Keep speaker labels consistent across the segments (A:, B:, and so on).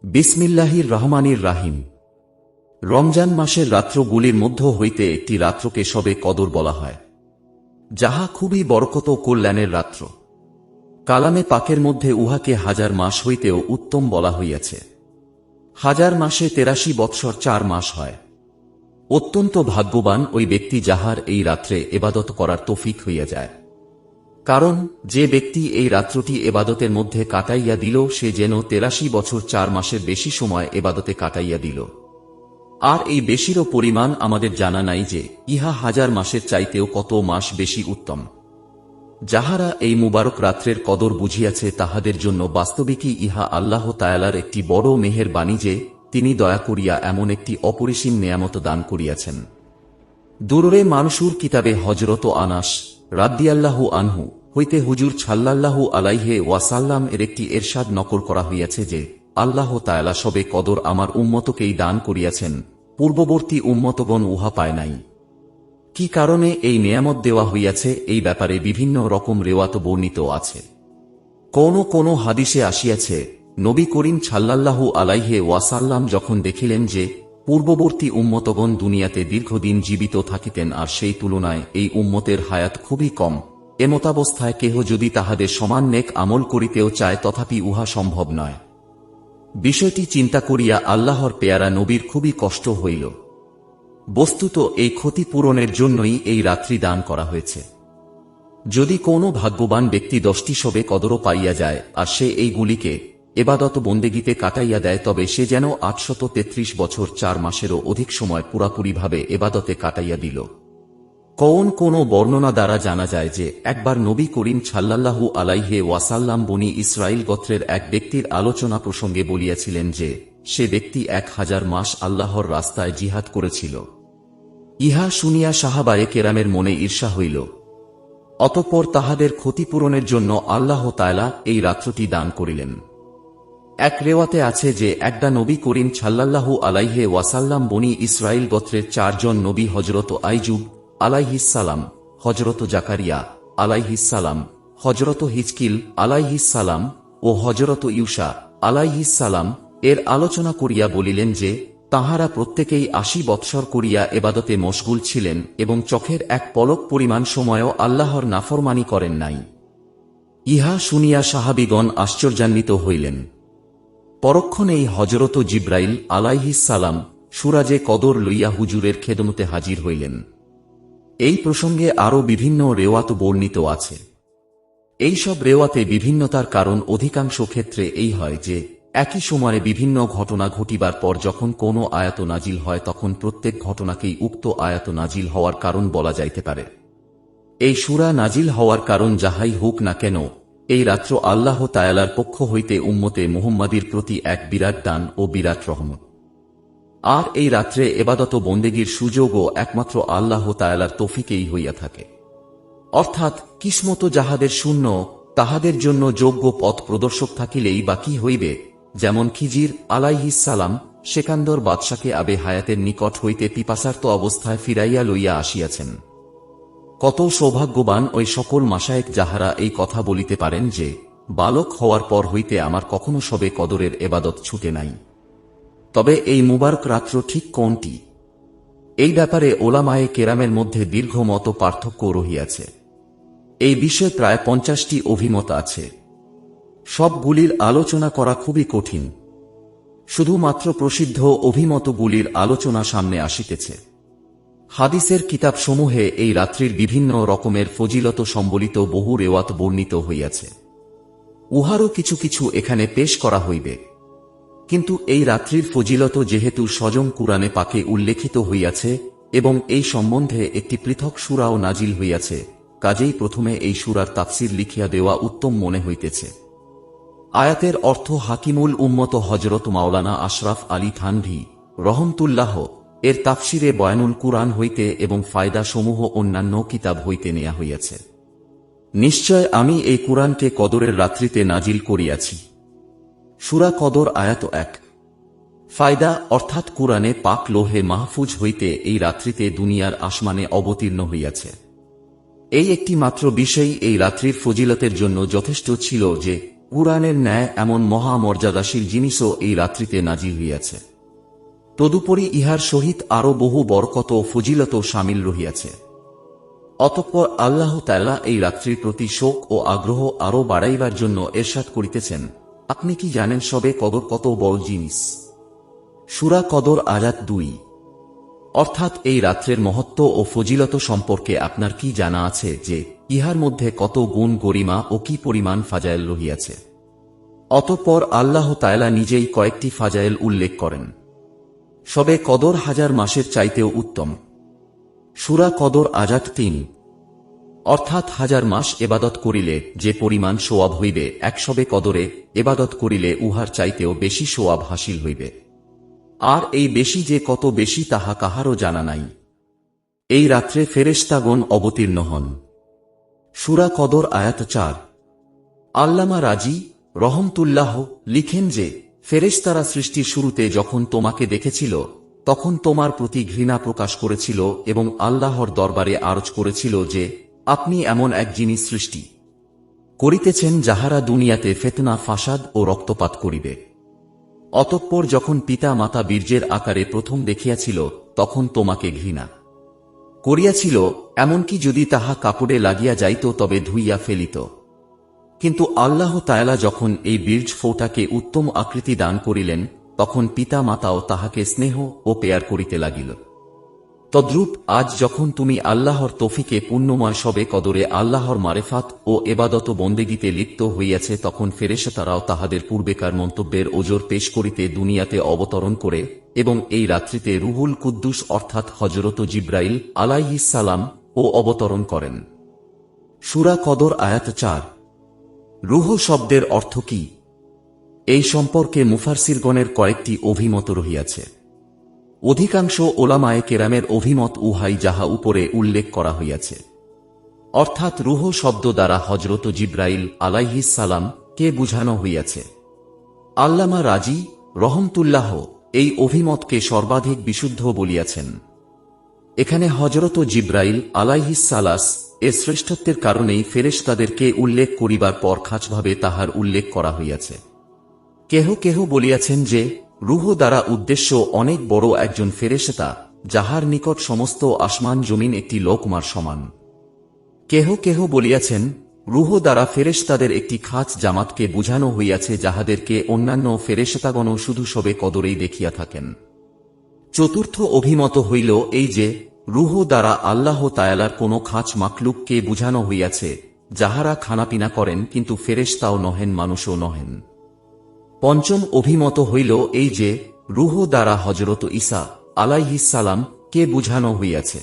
A: বিসমিল্লাহির রহমানির রাহিম। রমজান মাসের রাত্রগুলির মধ্য হইতে একটি রাত্রকে শবে কদর বলা হয়, যাহা খুবই বরকত ও কল্যাণের রাত্র। কালামে পাকের মধ্যে উহাকে হাজার মাস হইতেও উত্তম বলা হইয়াছে। হাজার মাসে ৮৩ বৎসর ৪ মাস হয়। অত্যন্ত ভাগ্যবান ওই ব্যক্তি যাহার এই রাত্রে এবাদত করার তৌফিক হইয়া যায়। কারণ যে ব্যক্তি এই রাত্রটি এবাদতের মধ্যে কাটাইয়া দিল, সে যেন ৮৩ বছর ৪ মাসের বেশি সময় এবাদতে কাটাইয়া দিল। আর এই বেশিরও পরিমাণ আমাদের জানা নাই যে ইহা হাজার মাসের চাইতেও কত মাস বেশি উত্তম। যাহারা এই মুবারক রাত্রের কদর বুঝিয়াছে, তাহাদের জন্য বাস্তবিকই ইহা আল্লাহ তাআলার একটি বড় মেহেরবানী যে তিনি দয়া করিয়া এমন একটি অপরিসীম নেয়ামত দান করিয়াছেন। দুররে মানসুর কিতাবে হযরত আনাস রাদিয়াল্লাহু আনহু হইতে হুজুর সাল্লাল্লাহু আলাইহি ওয়াসাল্লাম এর একটি এরশাদ নকল করা হইয়াছে যে আল্লাহ তাআলা শবে কদর আমার উম্মতকেই দান করিয়াছেন, পূর্ববর্তী উম্মতগণ উহা পায় নাই। কি কারণে এই নেয়ামত দেওয়া হইয়াছে, এই ব্যাপারে বিভিন্ন রকম রেওয়াত বর্ণিত আছে। কোন হাদিসে আসিয়াছে, নবী করিম সাল্লাল্লাহু আলাইহি ওয়াসাল্লাম যখন দেখিলেন যে পূর্ববর্তী উম্মতগণ দুনিয়াতে দীর্ঘদিন জীবিত থাকিতেন আর সেই তুলনায় এই উম্মতের হায়াত খুবই কম, এমতাবস্থায় কেহ যদি তাহাদের সমান নেক আমল করিতেও চায় তথাপি উহা সম্ভব নয়। বিষয়টি চিন্তা করিয়া আল্লাহর পেয়ারা নবীর খুবই কষ্ট হইল। বস্তুত এই ক্ষতি পূরণের জন্যই এই রাত্রি দান করা হয়েছে। যদি কোনো ভাগ্যবান ব্যক্তি 10টি শবে কদরও পাইয়া যায় আর সে এইগুলিকে এবাদত বন্দেগীতে কাটাইয়া দেয়, তবে সে যেন 833 বছর 4 মাসেরও অধিক সময় পুরাপুরিভাবে এবাদতে কাটাইয়া দিল। কোন বর্ণনা দ্বারা জানা যায় যে একবার নবী করিম সাল্লাল্লাহু আলাইহি ওয়াসাল্লাম বনি ইসরাইল গোত্রের এক ব্যক্তির আলোচনা প্রসঙ্গে বলিয়াছিলেন যে সে ব্যক্তি 1000 মাস আল্লাহর রাস্তায় জিহাদ করেছিল। ইহা শুনিয়া সাহাবায়ে কেরামের মনে ঈর্ষা হইল। অতঃপর তাহাদের ক্ষতিপূরণের জন্য আল্লাহ তাআলা এই রাত্রটি দান করিলেন। এক রেওয়াতে আছে যে একদা নবী করিম সাল্লাল্লাহু আলাইহি ওয়াসাল্লাম বনি ইসরাইল গোত্রের 4 জন নবী হযরত আইয়ুব আলাইহিস সালাম, হযরত জাকারিয়া আলাইহিস সালাম, হযরত হিজকিল আলাইহিস সালাম ও হযরত ইউসা আলাইহিস সালাম এর আলোচনা করিয়া বলিলেন যে তাহারা প্রত্যেকেই 80 বৎসর করিয়া এবাদতে মশগুল ছিলেন এবং চোখের এক পলক পরিমাণ সময়ও আল্লাহর নাফরমানি করেন নাই। ইহা শুনিয়া সাহাবীগণ আশ্চর্যান্বিত হইলেন। পরক্ষণেই হযরত জিব্রাইল আলাইহিস সালাম সুরাজে কদর লইয়া হুজুরের খেদমতে হাজির হইলেন। এই প্রসঙ্গে আরও বিভিন্ন রেওয়াত বর্ণিত আছে। এই সব রেওয়াতে বিভিন্নতার কারণ অধিকাংশ ক্ষেত্রে এই হয় যে একই সময়ে বিভিন্ন ঘটনা ঘটিবার পর যখন কোনো আয়াত নাজিল হয় তখন প্রত্যেক ঘটনাকেই উক্ত আয়াত নাজিল হওয়ার কারণ বলা যাইতে পারে। এই সূরা নাজিল হওয়ার কারণ যাহাই হোক না কেন, এই রাত্র আল্লাহ তাআলার পক্ষ হইতে উম্মতে মুহাম্মাদীর প্রতি এক বিরাট দান ও বিরাট রহমত। আর এই রাত্রে এবাদত বন্দেগীর সুযোগও একমাত্র আল্লাহ তাআলার তৌফিকেই হইয়া থাকে। অর্থাৎ কিসমত যাহাদের শূন্য, তাহাদের জন্য যোগ্য পথ প্রদর্শক থাকিলেই বা কি হইবে। যেমন খিজির আলাইহিস সালাম সেকান্দর বাদশাকে আবে হায়াতের নিকট হইতে পিপাসার্ত অবস্থায় ফিরাইয়া লইয়া আসিয়াছেন। কত সৌভাগ্যবান ওই সকল মাশায়েখ যাহারা এই কথা বলিতে পারেন যে বালক হওয়ার পর হইতে আমার কখনো শবে কদরের এবাদত ছুটে নাই। তবে এই মুবারক রাত্র ঠিক কোনটি, এই ব্যাপারে ওলামায়ে কেরামের মধ্যে দীর্ঘ মত পার্থক্য রহিয়াছে। এই বিষয়ে প্রায় 50টি অভিমত আছে। সবগুলির আলোচনা করা খুবই কঠিন। শুধুমাত্র প্রসিদ্ধ অভিমতগুলির আলোচনা সামনে আসিতেছে। হাদিসের কিতাবসমূহে এই রাত্রির বিভিন্ন রকমের ফজিলত সম্বলিত বহু রেওয়াত বর্ণিত হইয়াছে। উহারও কিছু কিছু এখানে পেশ করা হইবে। কিন্তু এই রাত্রির ফজিলত যেহেতু স্বয়ং কুরআনে পাকে উল্লেখিত হইয়াছে এবং এই সম্বন্ধে একটি পৃথক সূরাও নাজিল হইয়াছে, কাজেই প্রথমে এই সূরার তাফসীর লিখিয়া দেওয়া উত্তম মনে হইতেছে। আয়াতের অর্থ হাকিমুল উম্মত হযরত মাওলানা আশরাফ আলী থানভী রহমতুল্লাহ এর তাফসীরে বয়ানুল কুরআন হইতে এবং ফায়দা সমূহ অন্যান্য কিতাব হইতে নেয়া হইয়াছে। নিশ্চয় আমি এই কুরআনকে কদরের রাত্রিতে নাজিল করিয়াছি। সূরা কদর আয়াত 1। ফায়দা অর্থাৎ কুরআনে পাক লোহে মাহফুজ হইতে এই রাত্রিতে দুনিয়ার আসমানে অবতীর্ণ হইয়াছে। এই একটি মাত্র বিষয় এই রাত্রির ফজিলতের জন্য যথেষ্ট ছিল যে কুরআনের ন্যায় এমন মহা মর্যাদাশীল জিনিসও এই রাত্রিতে নাজিল হইয়াছে। তদুপরি ইহার সহিত আরও বহু বরকত ও ফজিলত শামিল রহিয়াছে। অতঃপর আল্লাহ তাআলা এই রাত্রির প্রতি শোক ও আগ্রহ আরও বাড়াইবার জন্য এরশাদ করিতেছেন, আপনি কি জানেন সবে কদর কত বড় জিনিস? সূরা কদর আয়াত 2। অর্থাৎ এই রাত্রের মহত্ব ও ফজিলত সম্পর্কে আপনার কি জানা আছে যে ইহার মধ্যে কত গুণ গরিমা ও কি পরিমাণ ফাজাইল রহিয়াছে? অতঃপর আল্লাহ তাআলা নিজেই কয়েকটি ফাজাইল উল্লেখ করেন। সবে কদর হাজার মাসের চাইতেও উত্তম। সূরা কদর আয়াত 3। অর্থাৎ হাজার মাস এবাদত করিলে যে পরিমাণ সোয়াব হইবে, এক সবে কদরে এবাদত করিলে উহার চাইতেও বেশি সোয়াব হাসিল হইবে। আর এই বেশি যে কত বেশি তাহা কাহারও জানা নাই। এই রাত্রে ফেরেশতাগণ অবতীর্ণ হন। সূরা কদর আয়াত 4। আল্লামা রাজি রহমতুল্লাহ লিখেন যে ফেরেশতারা সৃষ্টির শুরুতে যখন তোমাকে দেখেছিল তখন তোমার প্রতি ঘৃণা প্রকাশ করেছিল এবং আল্লাহর দরবারে আরজ করেছিল যে আপনি এমন এক জিনিস সৃষ্টি করিতেছেন যাহারা দুনিয়াতে ফিতনা ফাসাদ ও রক্তপাত করিবে। অতঃপর যখন পিতা মাতা বীর্যের আকারে প্রথম দেখিয়াছিল তখন তোমাকে ঘৃণা করিয়াছিল, এমনকি যদি তাহা কাপড়ে লাগিয়া যাইত তবে ধুইয়া ফেলিত। কিন্তু আল্লাহ তাআলা যখন এই বীর্য ফোঁটাকে উত্তম আকৃতি দান করিলেন তখন পিতা মাতাও তাহাকে স্নেহ ও পেয়ার করিতে লাগিল। তদ্রূপ আজ যখন তুমি আল্লাহর তৌফিকে পুণ্যময় সবে কদরে আল্লাহর মারেফাত ও এবাদত বন্দেগীতে লিপ্ত হইয়াছে তখন ফেরেশতারাও তাহাদের পূর্বেকার মন্তব্যের ওজর পেশ করিতে দুনিয়াতে অবতরণ করে এবং এই রাত্রিতে রুহুল কুদ্দুস অর্থাৎ হযরত জিবরাইল আলাইহিস সালাম ও অবতরণ করেন। সূরা কদর আয়াত 4। রূহ শব্দের অর্থ কি? এই সম্পর্কে মুফাসসিরগণের কয়েকটি অভিমত রহিয়াছে। অধিকাংশ ওলামায়ে কেরামের অভিমত উহাই যাহা উপরে উল্লেখ করা হইয়াছে, অর্থাৎ রূহ শব্দ দ্বারা হযরত জিবরাইল আলাইহিস সালাম কে বুঝানো হইয়াছে। আল্লামা রাজি রহমতুল্লাহ এই অভিমতকে সর্বাধিক বিশুদ্ধ বলিয়াছেন। এখানে হযরত জিবরাইল আলাইহিস সালাস এর শ্রেষ্ঠত্বের কারণেই ফেরেশতাদেরকে উল্লেখ করিবার পর খাসভাবে তাহার উল্লেখ করা হইয়াছে। কেহ কেহ বলিয়াছেন যে রূহ দ্বারা উদ্দেশ্য অনেক বড় একজন ফেরেশতা যাহার নিকট সমস্ত আসমান জমিন একটি লোকমার সমান। কেহ কেহ বলিয়াছেন রূহ দ্বারা ফেরেশতাদের একটি খাস জামাতকে বুঝানো হইয়াছে যাহাদেরকে অন্যান্য ফেরেশতাগণও শুধু সবে কদরেই দেখিয়া থাকেন। চতুর্থ অভিমত হইল এই যে রূহ দ্বারা আল্লাহ তাআলার কোন খাস মাখলুককে বুঝানো হইয়াছে যাহারা খানাপিনা করেন কিন্তু ফেরেশতাও নহেন মানুষও নহেন। পঞ্চম অভিমত হইল এই যে রূহ দ্বারা হযরত ঈসা আলাইহিস সালাম কে বুঝানো হইয়াছে।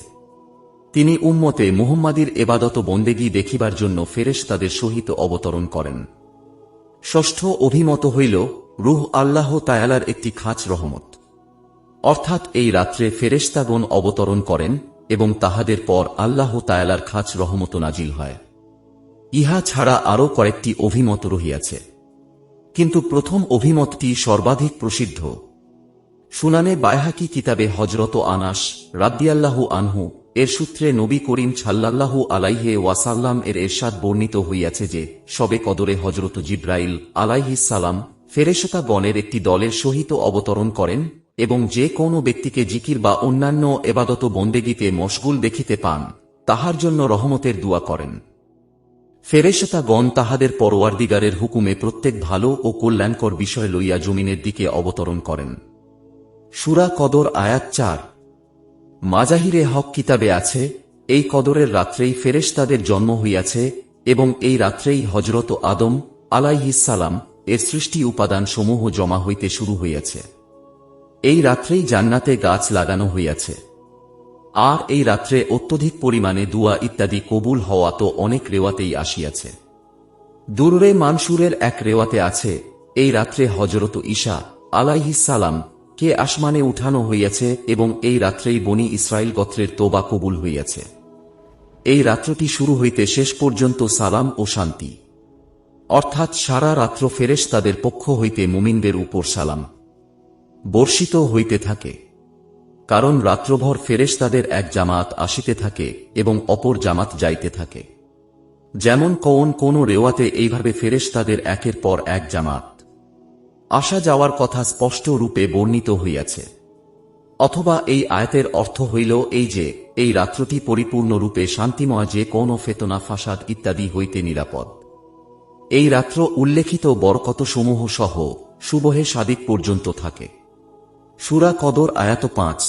A: তিনি উম্মতে মুহাম্মাদীর এবাদত বন্দেগী দেখিবার জন্য ফেরেশতাদের সহিত অবতরণ করেন। ষষ্ঠ অভিমত হইল রূহ আল্লাহ তাআলার একটি খাস রহমত, অর্থাৎ এই রাত্রে ফেরেশতাগণ অবতরণ করেন এবং তাহাদের পর আল্লাহ তাআলার খাস রহমত নাজিল হয়। ইহা ছাড়া আরও কয়েকটি অভিমত রহিয়াছে, কিন্তু প্রথম অভিমতটি সর্বাধিক প্রসিদ্ধ। সুনানে বাইহাকি কিতাবে হযরত আনাস রাদিয়াল্লাহু আনহু এর সূত্রে নবী করিম সাল্লাল্লাহু আলাইহি ওয়াসাল্লাম এর ইরশাদ বর্ণিত হইয়াছে যে সবে কদরে হযরত জিবরাইল আলাইহিস সালাম ফেরেশতাগণের একটি দলের সহিত অবতরণ করেন এবং যে কোনো ব্যক্তিকে জিকির বা অন্যান্য এবাদত বন্দেগীতে মশগুল দেখিতে পান তাহার জন্য রহমতের দোয়া করেন। ফেরেশতাগণ তাহাদের পরওয়ারদিগারের হুকুমে প্রত্যেক ভালো ও কল্যাণকর বিষয় লইয়া জমিনের দিকে অবতরণ করেন। সূরা কদর আয়াত 4। মাজাহিরে হক কিতাবে আছে এই কদরের রাত্রেই ফেরেশতাদের জন্ম হইয়াছে এবং এই রাত্রেই হযরত আদম আলাইহিস সালাম এর সৃষ্টি উপাদান সমূহ জমা হইতে শুরু হইয়াছে। এই রাত্রেই জান্নাতে গাছ লাগানো হইয়াছে। আর এই রাত্রে অত্যধিক পরিমাণে দুয়া ইত্যাদি কবুল হওয়া তো অনেক রেওয়াতেই আসিয়াছে। দুররে মানসুরের এক রেওয়াতে আছে এই রাত্রে হযরত ঈসা আলাইহিস সালাম কে আসমানে উঠানো হইয়াছে এবং এই রাত্রেই বনি ইসরাইল গোত্রের তোবা কবুল হইয়াছে। এই রাত্রটি শুরু হইতে শেষ পর্যন্ত সালাম ও শান্তি, অর্থাৎ সারা রাত্র ফেরেশতাদের পক্ষ হইতে মুমিনদের উপর সালাম বর্ষিত হইতে থাকে, কারণ রাত্রভর ফেরেশতাদের এক জামাত আসিতে থাকে এবং অপর জামাত যাইতে থাকে। যেমন কোন রেওয়াতে এইভাবে ফেরেশতাদের একের পর এক জামাত আসা যাওয়ার কথা স্পষ্ট রূপে বর্ণিত হইয়াছে। অথবা এই আয়াতের অর্থ হইল এই যে এই রাত্রটি পরিপূর্ণরূপে শান্তিময়, যে কোন ফেতনা ফাসাদ ইত্যাদি হইতে নিরাপদ। এই রাত্র উল্লেখিত বরকতসমূহ সহ সুবহে সাদিক পর্যন্ত থাকে। সূরা কদর আয়াত 5।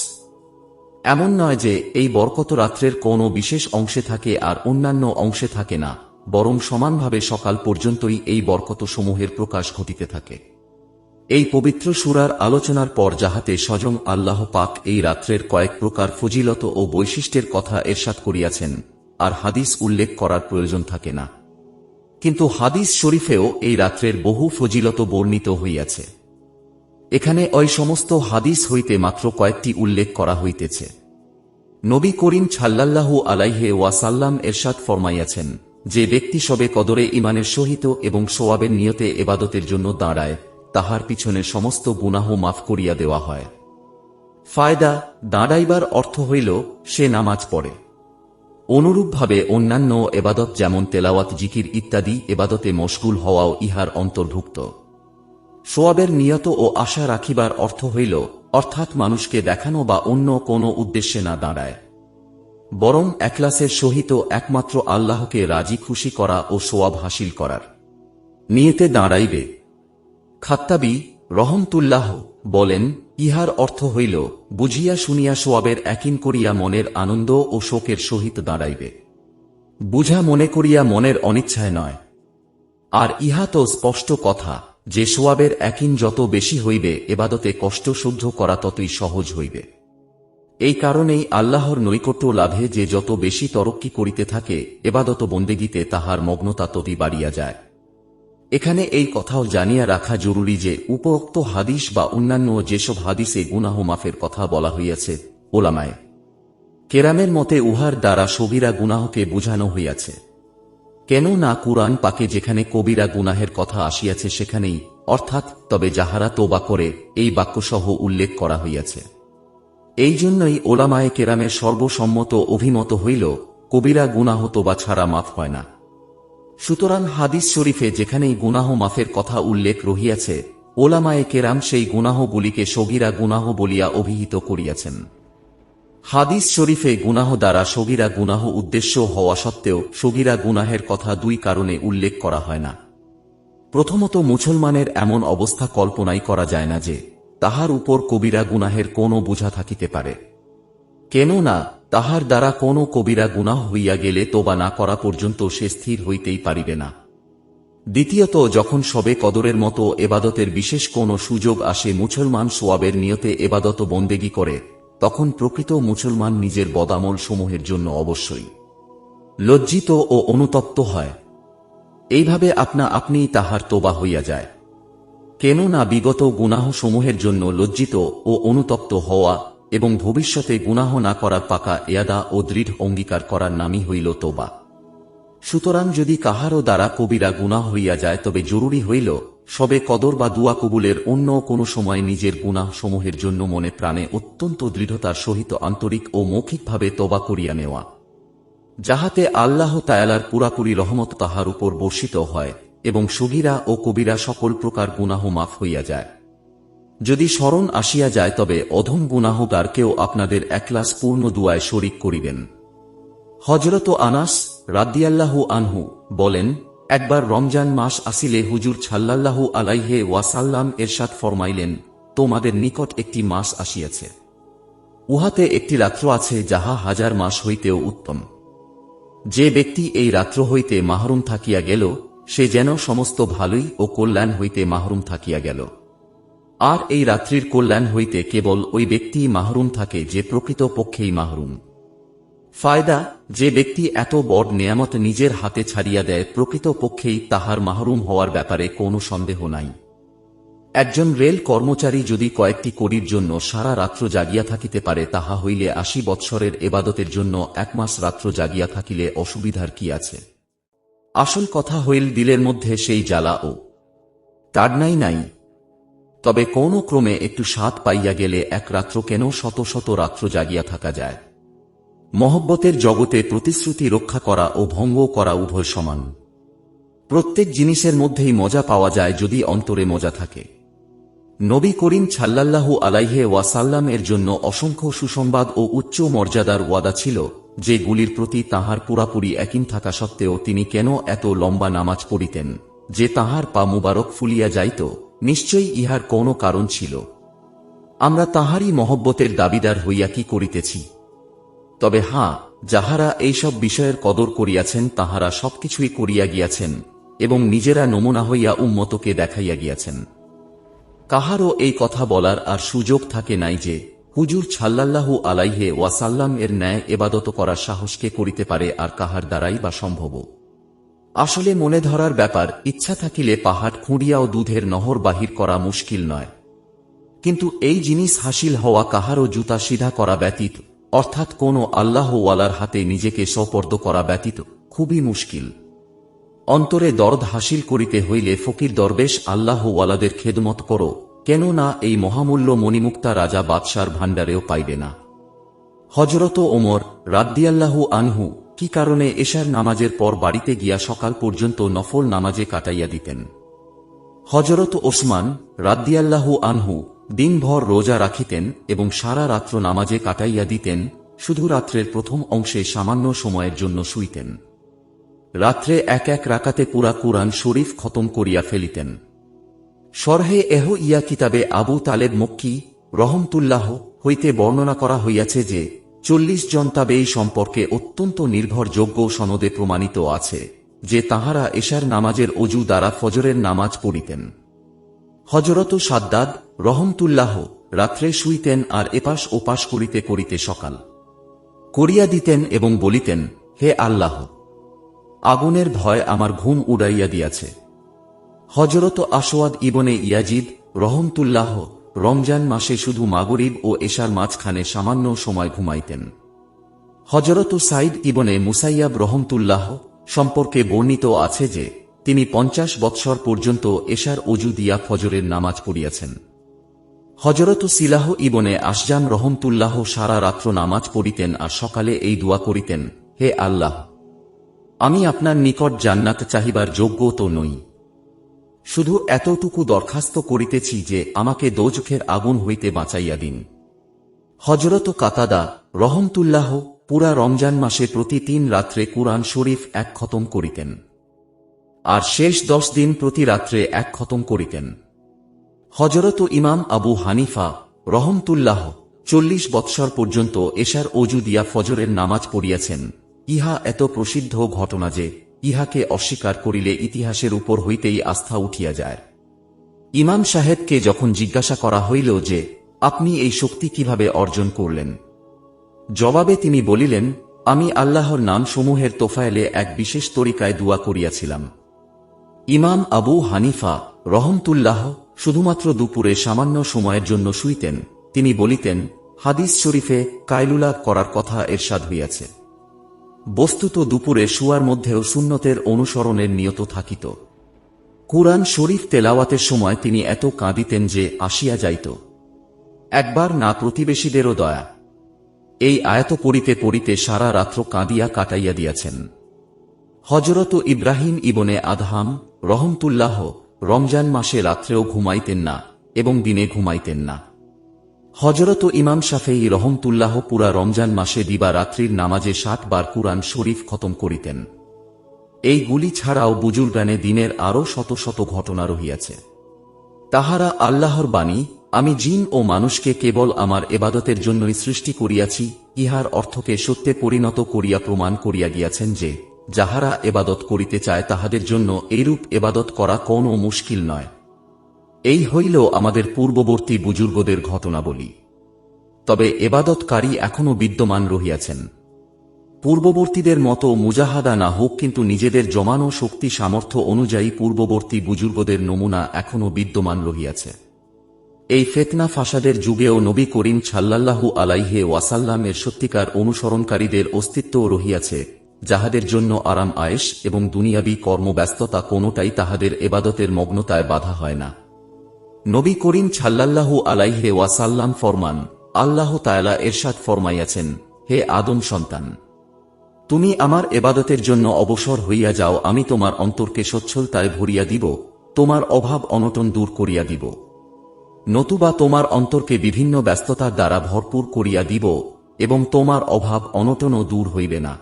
A: এমন নয় যে এই বরকত রাত্রের কোনো বিশেষ অংশে থাকে আর অন্যান্য অংশে থাকে না, বরং সমানভাবে সকাল পর্যন্তই এই বরকতসমূহের প্রকাশ ঘটিতে থাকে। এই পবিত্র সূরার আলোচনার পর যাহাতে স্বয়ং আল্লাহ পাক এই রাত্রের কয়েক প্রকার ফজিলত ও বৈশিষ্ট্যের কথা এরশাদ করিয়াছেন, আর হাদিস উল্লেখ করার প্রয়োজন থাকে না। কিন্তু হাদিস শরীফেও এই রাত্রের বহু ফজিলত বর্ণিত হইয়াছে। এখানে ওই সমস্ত হাদিস হইতে মাত্র কয়েকটি উল্লেখ করা হইতেছে। নবী করিম সাল্লাল্লাহু আলাইহি ওয়াসাল্লাম এরশাদ ফরমাইয়াছেন, যে ব্যক্তি শবে কদরে ঈমানের সহিত এবং সওয়াবের নিয়তে ইবাদতের জন্য দাঁড়ায়, তাহার পিছনে সমস্ত গুনাহ মাফ করিয়া দেওয়া হয়। ফায়দা: দাঁড়াইবার অর্থ হইল সে নামাজ পড়ে। অনুরূপভাবে অন্যান্য এবাদত যেমন তেলাওয়াত, জিকির ইত্যাদি এবাদতে মশগুল হওয়াও ইহার অন্তর্ভুক্ত। সওয়াবের নিয়ত ও আশা রাখিবার অর্থ হইল, অর্থাৎ মানুষকে দেখানো বা অন্য কোনো উদ্দেশ্যে না দাঁড়ায়, বরং এখলাসের সহিত একমাত্র আল্লাহকে রাজি খুশি করা ও সওয়াব হাসিল করার নিয়তে দাঁড়াইবে। খাত্তাবী রহমতুল্লাহ বলেন, ইহার অর্থ হইল বুঝিয়া শুনিয়া সওয়াবের একিন করিয়া মনের আনন্দ ও শোকের সহিত দাঁড়াইবে, বুঝা মনে করিয়া মনের অনিচ্ছায় নয়। আর ইহা তো স্পষ্ট কথা যে সওয়াবের একিন যত বেশি হইবে, এবাদতে কষ্ট সহ্য করা ততই সহজ হইবে। এই কারণেই আল্লাহর নৈকট্য লাভে যে যত বেশি তরক্কি করিতে থাকে, এবাদত বন্দেগীতে তাহার মগ্নতা ততই বাড়িয়া যায়। এখানে এই কথাও জানিয়া রাখা জরুরি যে উপরোক্ত হাদিস বা অন্যান্য যেসব হাদিসে গুনাহ মাফের কথা বলা হইয়াছে, ওলামায়ে কেরামের মতে উহার দ্বারা সগীরা গুনাহকে বুঝানো হইয়াছে। কেন না কুরআন পাকে যেখানে কবিরা গুনাহের কথা আসিয়াছে সেখানেই, অর্থাৎ তবে যাহারা তোবা করে, এই বাক্যসহ উল্লেখ করা হইয়াছে। এই জন্যই ওলামায়ে কেরামের সর্বসম্মত অভিমত হইল, কবিরা গুনাহ তোবা ছাড়া মাফ হয় না। সুতরাং হাদিস শরীফে যেখানেই গুনাহ মাফের কথা উল্লেখ রহিয়াছে, ওলামায়ে কেরাম সেই গুনাহগুলিকে সগীরা গুনাহ বলিয়া অভিহিত করিয়াছেন। হাদিস শরীফে গুনাহ দ্বারা সগীরা গুনাহ উদ্দেশ্য হওয়া সত্ত্বেও সগীরা গুনাহের কথা দুই কারণে উল্লেখ করা হয় না। প্রথমত, মুসলমানের এমন অবস্থা কল্পনাই করা যায় না যে তাহার উপর কবিরা গুনাহের কোনো বোঝা থাকিতে পারে, কেননা তাহার দ্বারা কোনো কবিরা গুনাহ হইয়া গেলে তোবা না করা পর্যন্ত সে স্থির হইতেই পারিবে না। দ্বিতীয়ত, যখন শবে কদরের মতো এবাদতের বিশেষ কোনো সুযোগ আসে, মুসলমান সওয়াবের নিয়তে এবাদত বন্দেগী করে, তখন প্রকৃত মুসলমান নিজের বদামল সমূহের জন্য অবশ্যই লজ্জিত ও অনুতপ্ত হয়। এইভাবে আপনা আপনিই তাহার তোবা হইয়া যায়। কেননা বিগত গুনাহ সমূহের জন্য লজ্জিত ও অনুতপ্ত হওয়া এবং ভবিষ্যতে গুনাহ না করার পাকা ইরাদা ও দৃঢ় অঙ্গীকার করার নামই হইল তোবা। সুতরাং যদি কাহারও দ্বারা কবিরা গুনাহ হইয়া যায়, তবে জরুরি হইল শবে কদর বা দুয়া কবুলের অন্য কোনো সময় নিজের গুনাহ সমূহের জন্য মনে প্রাণে অত্যন্ত দৃঢ়তার সহিত আন্তরিক ও মৌখিকভাবে তোবা করিয়া নেওয়া, যাহাতে আল্লাহ তাআলার পুরাপুরি রহমত তাহার উপর বর্ষিত হয় এবং সগীরা ও কবিরা সকল প্রকার গুনাহ মাফ হইয়া যায়। যদি স্মরণ আসিয়া যায়, তবে অধম গুনাহগারকেও আপনাদের একলাস পূর্ণ দুয়ায় শরীক করিবেন। হযরত আনাস রাদিয়াল্লাহু আনহু বলেন, একবার রমজান মাস আসিলে হুজুর সাল্লাল্লাহু আলাইহি ওয়াসাল্লাম এরশাদ ফরমাইলেন, তোমাদের নিকট একটি মাস আসিয়াছে, উহাতে একটি রাত্র আছে যাহা হাজার মাস হইতেও উত্তম। যে ব্যক্তি এই রাত্র হইতে মাহরুম থাকিয়া গেল, সে যেন সমস্ত ভালোই ও কল্যাণ হইতে মাহরুম থাকিয়া গেল। আর এই রাত্রির কল্যাণ হইতে কেবল ওই ব্যক্তি মাহরুম থাকে যে প্রকৃত পক্ষেই মাহরুম। ফায়দা: যে ব্যক্তি এত বড় নেয়ামত নিজের হাতে ছাড়িয়া দেয়, প্রকৃত পক্ষেই তাহার মাহরুম হওয়ার ব্যাপারে কোনো সন্দেহ নাই। একজন রেল কর্মচারী যদি কয়েকটি কোটির জন্য সারা রাত্র জাগিয়া থাকিতে পারে, তাহা হইলে ৮০ বৎসরের এবাদতের জন্য ১ মাস রাত্র জাগিয়া থাকিলে অসুবিধার কি আছে? আসল কথা হইল দিলের মধ্যে সেই জ্বালা ও তাড়নাই নাই। তবে কোন ক্রমে একটু স্বাদ পাইয়া গেলে এক রাত্র কেন শত শত রাত্র জাগিয়া থাকা যায়। মহব্বতের জগতে প্রতিশ্রুতি রক্ষা করা ও ভঙ্গ করা উভয় সমান। প্রত্যেক জিনিসের মধ্যেই মজা পাওয়া যায় যদি অন্তরে মজা থাকে। নবী করিম সাল্লাল্লাহু আলাইহি ওয়াসাল্লাম এর জন্য অসংখ্য সুসংবাদ ও উচ্চ মর্যাদার ওয়াদা ছিল, যেগুলির প্রতি তাহার পুরাপুরি একীন থাকা সত্ত্বেও তিনি কেন এত লম্বা নামাজ পড়িতেন যে তাহার পা মুবারক ফুলিয়া যাইত, নিশ্চয়ই ইহার কোনো কারণ ছিল। আমরা তাহারই মহব্বতের দাবিদার হইয়া কি করিতেছি? তবে হাঁ, যাহারা এইসব বিষয়ের কদর করিয়াছেন তাহারা সবকিছুই করিয়া গিয়াছেন এবং নিজেরা নমুনা হইয়া উম্মতকে দেখাইয়া গিয়াছেন। কাহারও এই কথা বলার আর সুযোগ থাকে নাই যে হুজুর সাল্লাল্লাহু আলাইহি ওয়াসাল্লাম এর ন্যায় এবাদত করার সাহসকে করিতে পারে আর কাহার দ্বারাই বা সম্ভব। আসলে মনে ধরার ব্যাপার, ইচ্ছা থাকিলে পাহাড় খুঁড়িয়াও দুধের নহর বাহির করা মুশকিল নয়, কিন্তু এই জিনিস হাসিল হওয়া কাহারও জুতা সিধা করা ব্যতীত, অর্থাৎ কোন আল্লাহওয়ালার হাতে নিজেকে সোপর্দ করা ব্যতীত খুবই মুশকিল। অন্তরে দরদ হাসিল করিতে হইলে ফকির দরবেশ আল্লাহওয়ালাদের খেদমত করো, কেন না এই মহামূল্য মণিমুক্তা রাজা বাদশার ভাণ্ডারেও পাইবে না। হযরত ওমর রাদিয়াল্লাহু আনহু কি কারণে এশার নামাজের পর বাড়িতে গিয়া সকাল পর্যন্ত নফল নামাজে কাটাইয়া দিতেন। হযরত ওসমান রাদিয়াল্লাহু আনহু দিনভর রোজা রাখিতেন এবং সারা রাত্র নামাজে কাটাইয়া দিতেন, শুধু রাত্রের প্রথম অংশে সামান্য সময়ের জন্য শুইতেন। রাত্রে এক এক রাকাতে পুরা কুরআন শরীফ খতম করিয়া ফেলিতেন। শরহে এহ ইয়া কিতাবে আবু তালেব মক্কি রহমতুল্লাহ হইতে বর্ণনা করা হইয়াছে যে 40 জন তাবেঈ সম্পর্কে অত্যন্ত নির্ভরযোগ্য সনদে প্রমাণিত আছে যে তাহারা এশার নামাজের অজু দ্বারা ফজরের নামাজ পড়িতেন। হযরত সাদ্দাদ রহমতুল্লাহ রাত্রে শুইতেন আর এপাশ ওপাশ করিতে করিতে সকাল করিয়া দিতেন এবং বলিতেন, হে আল্লাহ, আগুনের ভয় আমার ঘুম উড়াইয়া দিয়াছে। হযরত আসওয়াদ ইবনে ইয়াজিদ রহমতুল্লাহ রমজান মাসে শুধু মাগরিব ও এশার মাঝখানে সামান্য সময় ঘুমাইতেন। হযরত সাইদ ইবনে মুসাইয়াব রহমতুল্লাহ সম্পর্কে বর্ণিত আছে যে তিনি 50 বৎসর পর্যন্ত এশার অজু দিয়া ফজরের নামাজ পড়িয়াছেন। হযরত সিলাহ ইবনে আশজাম রহমতুল্লাহ সারা রাত্র নামাজ পড়িতেন আর সকালে এই দোয়া করিতেন, হে আল্লাহ, আমি আপনার নিকট জান্নাত চাহিবার যোগ্য তো নই, শুধু এতটুকু দরখাস্ত করিতেছি যে আমাকে দোজখের আগুন হইতে বাঁচাইয়া দিন। হযরত কাতাদা রহমতুল্লাহ পুরা রমজান মাসে প্রতি 3 রাত্রে কুরআন শরীফ এক খতম করিতেন আর শেষ 10 দিন প্রতি রাত্রে এক খতম করিতেন। হযরত ইমাম আবু হানিফা রহমতুল্লাহ 40 বৎসর পর্যন্ত এশার অজু দিয়া ফজরের নামাজ পড়িয়াছেন। ইহা এত প্রসিদ্ধ ঘটনা যে ইহাকে অস্বীকার করিলে ইতিহাসের উপর হইতেই আস্থা উঠিয়া যায়। ইমাম সাহেবকে যখন জিজ্ঞাসা করা হইল যে আপনি এই শক্তি কিভাবে অর্জন করলেন, জবাবে তিনি বলিলেন, আমি আল্লাহর নাম সমূহের তোফায়েলে এক বিশেষ তরিকায় দুয়া করিয়াছিলাম। ইমাম আবু হানিফা রহমতুল্লাহ শুধুমাত্র দুপুরে সামান্য সময়ের জন্য শুইতেন। তিনি বলিতেন, হাদিস শরীফে কায়লুলা করার কথা এরশাদ হইয়াছে। বস্তুত দুপুরে শুয়ার মধ্যেও সুন্নতের অনুসরণের নিয়ত থাকিত। কুরআন শরীফ তেলাওয়াতের সময় তিনি এত কাঁদিতেন যে আসিয়া যাইত। একবার না প্রতিবেশীদেরও দয়া। এই আয়াত পড়িতে পড়িতে সারা রাত্র কাঁদিয়া কাটাইয়া দিয়াছেন। হযরত ইব্রাহিম ইবনে আদহাম রহমতুল্লাহ রমজান মাসে রাত্রেও ঘুমাইতেন না এবং দিনে ঘুমাইতেন না। হযরত ইমাম শাফেঈ রহমতুল্লাহ পুরা রমজান মাসে দিবা রাত্রির নামাজে 60 বার কুরআন শরীফ খতম করিতেন। এইগুলি ছাড়াও বুজুর্গানে দিনের আরও শত শত ঘটনা রহিয়াছে। তাহারা আল্লাহর বাণী, আমি জিন ও মানুষকে কেবল আমার এবাদতের জন্যই সৃষ্টি করিয়াছি, ইহার অর্থকে সত্যে পরিণত করিয়া প্রমাণ করিয়া গিয়াছেন যে যাহারা এবাদত করিতে চায় তাহাদের জন্য এইরূপ এবাদত করা কোনো মুশকিল নয়। এই হইল আমাদের পূর্ববর্তী বুজুর্গদের ঘটনাবলী। তবে এবাদতকারী এখনও বিদ্যমান রহিয়াছেন। পূর্ববর্তীদের মতো মুজাহাদা না হোক, কিন্তু নিজেদের জমানো শক্তি সামর্থ্য অনুযায়ী পূর্ববর্তী বুজুর্গদের নমুনা এখনও বিদ্যমান রহিয়াছে। এই ফিতনা ফাসাদের যুগেও নবী করিম সাল্লাল্লাহু আলাইহি ওয়াসাল্লামের সত্যিকার অনুসরণকারীদের অস্তিত্বও রহিয়াছে, যাহাদের জন্য আরাম আয়েশ এবং দুনিয়াবী কর্মব্যস্ততা কোনোটাই তাহাদের এবাদতের মগ্নতায় বাধা হয় না। নবী করিম সাল্লাল্লাহু আলাইহি ওয়াসাল্লাম ফরমান, আল্লাহ তাআলা এরশাদ ফরমাইয়াছেন, হে আদম সন্তান, তুমি আমার এবাদতের জন্য অবসর হইয়া যাও, আমি তোমার অন্তরকে সচ্ছলতায় ভরিয়া দিব, তোমার অভাব অনটন দূর করিয়া দিব, নতুবা তোমার অন্তরকে বিভিন্ন ব্যস্ততার দ্বারা ভরপুর করিয়া দিব এবং তোমার অভাব অনটনও দূর হইবে না।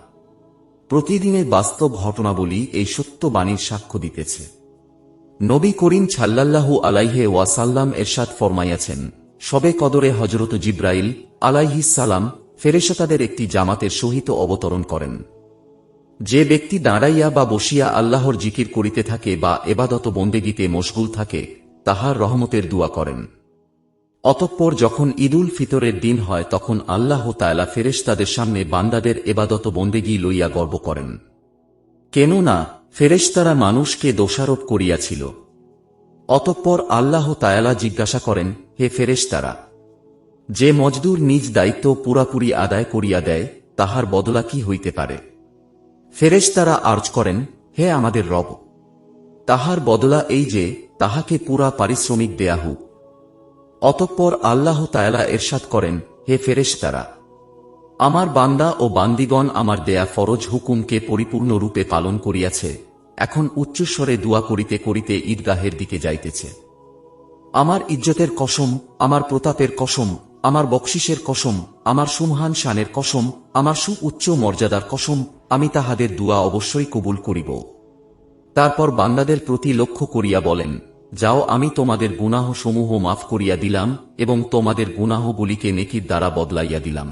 A: প্রতিদিনের বাস্তব ঘটনাবলী এই সত্য বাণীর সাক্ষ্য দিতেছে। নবী করিম সাল্লাল্লাহু আলাইহি ওয়াসাল্লাম এরশাদ ফরমাইয়াছেন, শবে কদরে হযরত জিবরাইল আলাইহিস সালাম ফেরেশতাদের একটি জামাতের সহিত অবতরণ করেন। যে ব্যক্তি দাঁড়াইয়া বা বসিয়া আল্লাহর জিকির করিতে থাকে বা এবাদত বন্দেগীতে মশগুল থাকে, তাহার রহমতের দোয়া করেন। অতঃপর যখন ঈদুল ফিতরের দিন হয় তখন আল্লাহ তাআলা ফেরেশতাদের সামনে বান্দাদের এবাদত বন্দেগী লইয়া গর্ব করেন। কেননা ফেরেশতারা মানুষকে দোষারোপ করিয়াছিল। অতঃপর আল্লাহ তাআলা জিজ্ঞাসা করেন, হে ফেরেশতারা, যে মজদুর নিজ দায়িত্ব পুরাপুরি আদায় করিয়া দেয় তাহার বদলা কি হইতে পারে? ফেরেশতারা আর্জ করেন, হে আমাদের রব, তাহার বদলা এই যে তাহাকে পুরা পারিশ্রমিক দেয়া হোক। অতঃপর আল্লাহ তাআলা এরশাদ করেন, হে ফেরেশতারা, আমার বান্দা ও বান্দিগণ আমার দেয়া ফরজ হুকুমকে পরিপূর্ণরূপে পালন করিয়াছে, এখন উচ্চস্বরে দোয়া করিতে করিতে ঈদগাহের দিকে যাইতেছে। আমার ইজ্জতের কসম, আমার প্রতাপের কসম, আমার বকশিসের কসম, আমার সুমহান শানের কসম, আমার সুউচ্চ মর্যাদার কসম, আমি তাহাদের দোয়া অবশ্যই কবুল করিব। তারপর বান্দাদের প্রতি লক্ষ্য করিয়া বলেন, যাও, আমি তোমাদের গুনাহ সমূহ মাফ করিয়া দিলাম এবং তোমাদের গুনাহগুলিকে নেকির দ্বারা বদলাইয়া দিলাম।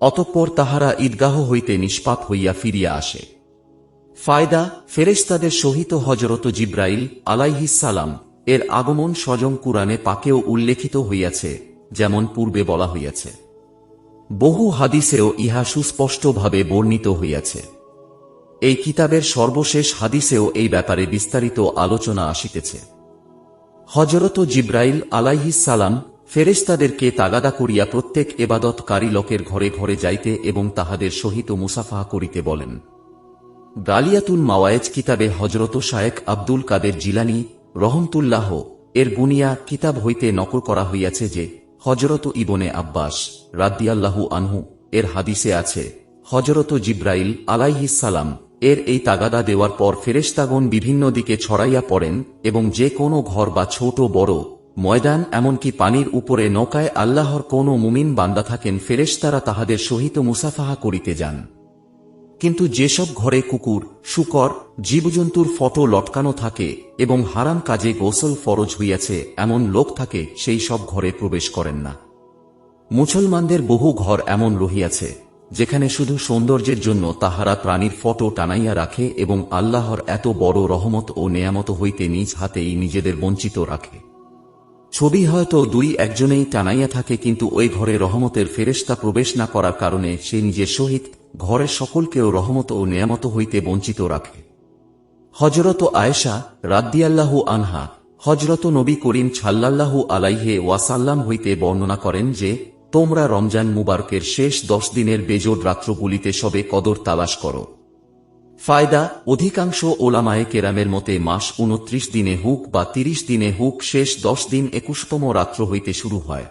A: অতঃপর তাহারা ঈদগাহ হইতে নিষ্পাপ হইয়া ফিরিয়া আসে। ফায়দা, ফেরেশতাদের সহিত হযরত জিবরাইল আলাইহিস সালাম এর আগমন স্বয়ং কুরআনে পাকেও উল্লেখিত হইয়াছে, যেমন পূর্বে বলা হইয়াছে। বহু হাদিসেও ইহা সুস্পষ্টভাবে বর্ণিত হইয়াছে। এই কিতাবের সর্বশেষ হাদিসেও এই ব্যাপারে বিস্তারিত আলোচনা আসিতেছে। হযরত জিবরাইল আলাইহিস সালাম ফেরেশতাদেরকে তাগাদা করিয়া প্রত্যেক এবাদতকারী লোকের ঘরে ঘরে যাইতে এবং তাহাদের সহিত মুসাফাহা করিতে বলেন। গালিয়াতুল মাওয়ায়েজ কিতাবে হযরত শায়েখ আব্দুল কাদের জিলানী রহমতুল্লাহ এর বুনিয়া কিতাব হইতে নকল করা হইয়াছে যে, হযরত ইবনে আব্বাস রাদিয়াল্লাহু আনহু এর হাদিসে আছে, হযরত জিবরাইল আলাইহিস সালাম এর এই তাগাদা দেওয়ার পর ফেরেশতাগণ বিভিন্ন দিকে ছড়াইয়া পড়েন এবং যে কোনো ঘর বা ছোট বড় ময়দান, এমনকি পানির উপরে নৌকায় আল্লাহর কোনো মুমিন বান্দা থাকেন, ফেরেশতারা তাহাদের সহিত মুসাফাহা করিতে যান। কিন্তু যেসব ঘরে কুকুর, শূকর, জীবজন্তুর ফটো লটকানো থাকে এবং হারাম কাজে গোসল ফরজ হইয়াছে এমন লোক থাকে, সেই সব ঘরে প্রবেশ করেন না। মুসলমানদের বহু ঘর এমন রহিয়াছে যেখানে শুধু সৌন্দর্যের জন্য তাহারা প্রাণীর ফটো টানাইয়া রাখে এবং আল্লাহর এত বড় রহমত ও নেয়ামত হইতে নিজ হাতেই নিজেদের বঞ্চিত রাখে। ছবি হয়তো দুই একজনেই টানাইয়া থাকে, কিন্তু ওই ঘরে রহমতের ফেরেশতা প্রবেশ না করার কারণে সে নিজের সহিত ঘরের সকলকেও রহমত ও নেয়ামত হইতে বঞ্চিত রাখে। হযরত আয়েশা রাদিয়াল্লাহু আনহা হযরত নবী করিম সাল্লাল্লাহু আলাইহি ওয়াসাল্লাম হইতে বর্ণনা করেন যে, তোমরা রমজান মুবারকের শেষ 10 দিনের বেজোড় রাত্রগুলিতে শবে কদর তালাশ করো। ফায়দা, অধিকাংশ ওলামায়ে কেরামের মতে মাস 29 দিনে হুক বা 30 দিনে হুক, শেষ 10 দিন 21তম রাত্র হইতে শুরু হয়।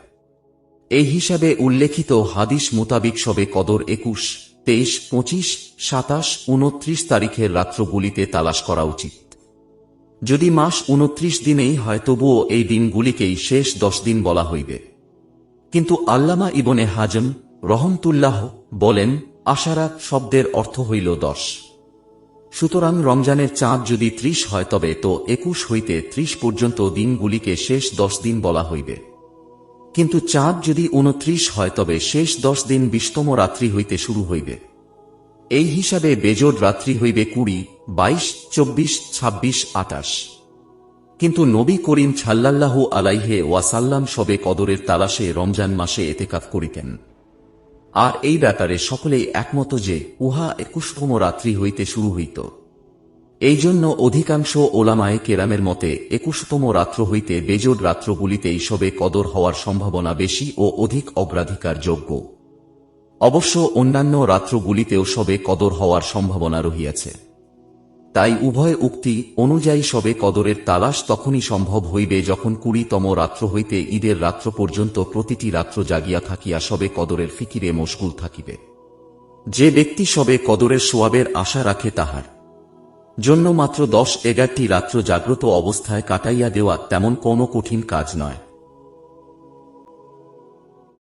A: এই হিসাবে উল্লেখিত হাদিস মোতাবিক শবে কদর 21, 23, 25, 27, 29 তারিখের রাত্রগুলিতে তালাশ করা উচিত। যদি মাস 29 দিনেই হয় তবুও এই দিনগুলিকেই শেষ 10 দিন বলা হইবে। কিন্তু আল্লামা ইবনে হাজম রহমতুল্লাহ বলেন, আশারা শব্দের অর্থ হইল 10। সুতরাং রমজানের চাঁদ যদি 30 হয় তবে তো 21 হইতে 30 পর্যন্ত দিনগুলিকে শেষ 10 দিন বলা হইবে। কিন্তু চাঁদ যদি 29 হয় তবে শেষ 10 দিন 20তম রাত্রি হইতে শুরু হইবে। এই হিসাবে বেজোড় রাত্রি হইবে 20, 22, 24, 26, 28। কিন্তু নবী করিম সাল্লাল্লাহু আলাইহি ওয়াসাল্লাম শবে কদরের তালাশে রমজান মাসে এতেকাফ করিতেন। আর এই ব্যাপারে সকলেই একমত যে উহা 21তম রাত্রি হইতে শুরু হইত। এই জন্য অধিকাংশ ওলামায়ে কেরামের মতে 21তম রাত্র হইতে বেজোড় রাত্রগুলিতেই শবে কদর হওয়ার সম্ভাবনা বেশি ও অধিক অগ্রাধিকার যোগ্য। অবশ্য অন্যান্য রাত্রগুলিতেও শবে কদর হওয়ার সম্ভাবনা রহিয়াছে। তাই উভয় উক্তি অনুযায়ী সবে কদরের তালাশ তখনই সম্ভব হইবে যখন 20তম রাত্র হইতে ঈদের রাত্র পর্যন্ত প্রতিটি রাত্র জাগিয়া থাকিয়া সবে কদরের ফিকিরে মশগুল থাকিবে। যে ব্যক্তি সবে কদরের সোয়াবের আশা রাখে তাহার জন্য মাত্র 10-11টি রাত্র জাগ্রত অবস্থায় কাটাইয়া দেওয়া তেমন কোনো কঠিন কাজ নয়।